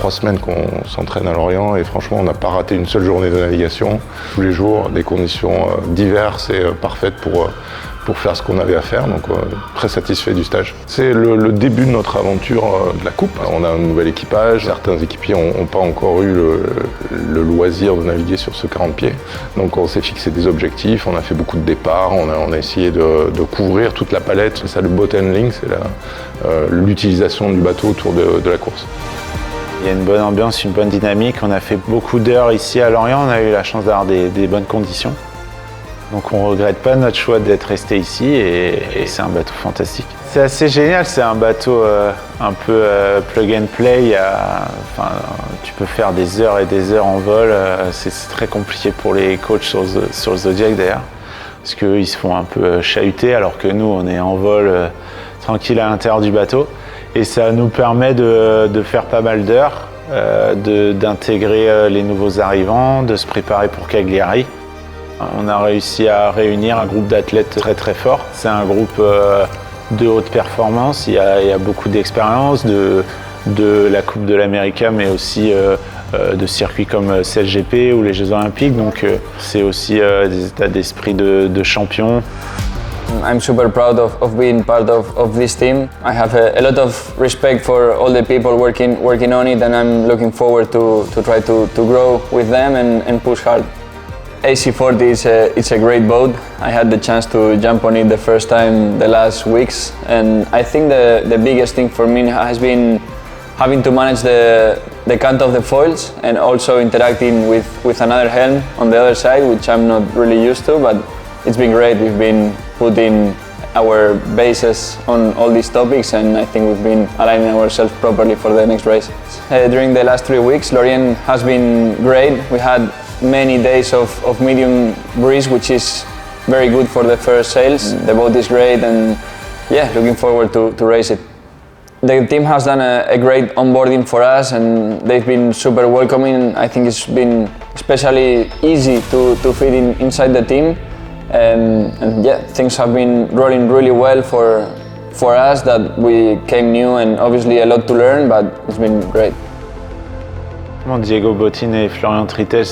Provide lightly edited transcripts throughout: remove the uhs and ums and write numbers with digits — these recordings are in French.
3 semaines qu'on s'entraîne à Lorient et franchement, on n'a pas raté une seule journée de navigation. Tous les jours, des conditions diverses et parfaites pour faire ce qu'on avait à faire, donc très satisfait du stage. C'est le début de notre aventure de la Coupe. On a un nouvel équipage, certains équipiers n'ont pas encore eu le loisir de naviguer sur ce 40 pieds. Donc on s'est fixé des objectifs, on a fait beaucoup de départs, on a essayé de couvrir toute la palette. C'est ça le boat handling, c'est l'utilisation du bateau autour de la course. Il y a une bonne ambiance, une bonne dynamique. On a fait beaucoup d'heures ici à Lorient, on a eu la chance d'avoir des bonnes conditions. Donc on ne regrette pas notre choix d'être resté ici et c'est un bateau fantastique. C'est assez génial, c'est un bateau un peu plug and play. Tu peux faire des heures et des heures en vol. C'est très compliqué pour les coachs sur le Zodiac d'ailleurs, parce qu'eux ils se font un peu chahuter alors que nous on est en vol tranquille à l'intérieur du bateau. Et ça nous permet de faire pas mal d'heures, d'intégrer les nouveaux arrivants, de se préparer pour Cagliari. On a réussi à réunir un groupe d'athlètes très très fort. C'est un groupe de haute performance, il y a beaucoup d'expérience de la Coupe de l'América, mais aussi de circuits comme CLGP ou les Jeux Olympiques. Donc c'est aussi des états d'esprit de champions. I'm super proud of being part of this team. I have a lot of respect for all the people working on it, and I'm looking forward to try to grow with them and push hard. AC40 it's a great boat. I had the chance to jump on it the first time the last weeks, and I think the biggest thing for me has been having to manage the count of the foils and also interacting with another helm on the other side, which I'm not really used to, but it's been great. We've been putting our bases on all these topics, and I think we've been aligning ourselves properly for the next race. During the last 3 weeks, Lorient has been great. We had many days of medium breeze, which is very good for the first sails. The boat is great, and yeah, looking forward to race it. The team has done a great onboarding for us, and they've been super welcoming. I think it's been especially easy to fit inside the team. And yeah, things have been rolling really well for us that we came new, and obviously a lot to learn, but it's been great. Diego Bottin et Florian Trittel,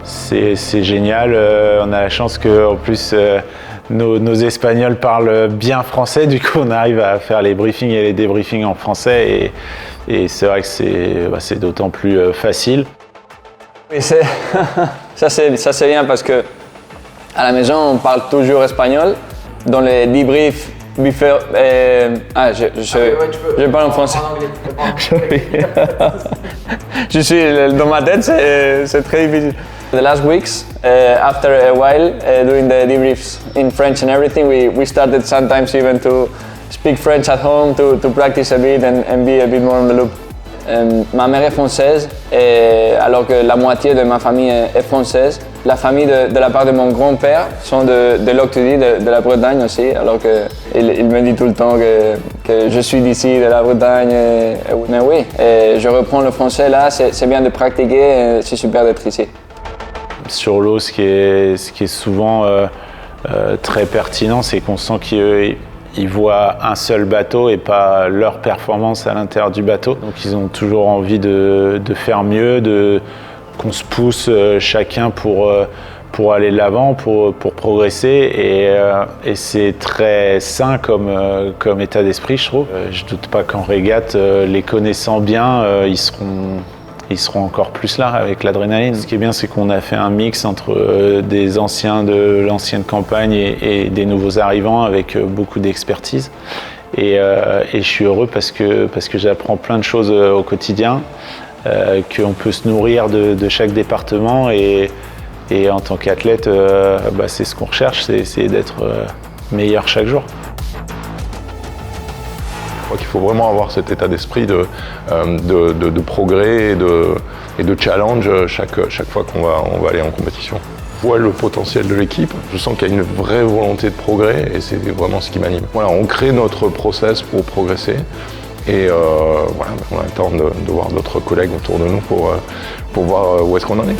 c'est génial. On a la chance qu'en plus nos Espagnols parlent bien français, du coup on arrive à faire les briefings et les débriefings en français, et c'est vrai que c'est d'autant plus facile. Oui, ça c'est bien parce que à la maison on parle toujours espagnol. Dans les débriefs, je parle en français. Dans ma tête, c'est très difficile. The last weeks, after a while, doing the debriefs in French and everything, we started sometimes even to speak French at home to practice a bit and be a bit more on the loop. Ma mère est française, alors que la moitié de ma famille est française. La famille de la part de mon grand-père sont de Loch-Tudy, de la Bretagne aussi, alors qu'il me dit tout le temps que je suis d'ici, de la Bretagne. Mais oui, je reprends le français là, c'est bien de pratiquer, c'est super d'être ici. Sur l'eau, ce qui est souvent très pertinent, c'est qu'on sent qu'ils voient un seul bateau et pas leur performance à l'intérieur du bateau. Donc ils ont toujours envie de faire mieux, qu'on se pousse chacun pour aller de l'avant, pour progresser, et c'est très sain comme état d'esprit, je trouve. Je doute pas qu'en régate, les connaissant bien, ils seront encore plus là avec l'adrénaline. Ce qui est bien, c'est qu'on a fait un mix entre des anciens de l'ancienne campagne et des nouveaux arrivants avec beaucoup d'expertise. Et je suis heureux parce que j'apprends plein de choses au quotidien, qu'on peut se nourrir de chaque département, et en tant qu'athlète, c'est ce qu'on recherche, c'est essayer d'être meilleur chaque jour. Je crois qu'il faut vraiment avoir cet état d'esprit de progrès et de challenge chaque fois qu'on va aller en compétition. Je vois le potentiel de l'équipe, je sens qu'il y a une vraie volonté de progrès, et c'est vraiment ce qui m'anime. Voilà, on crée notre process pour progresser, et on attend de voir d'autres collègues autour de nous pour voir où est-ce qu'on en est.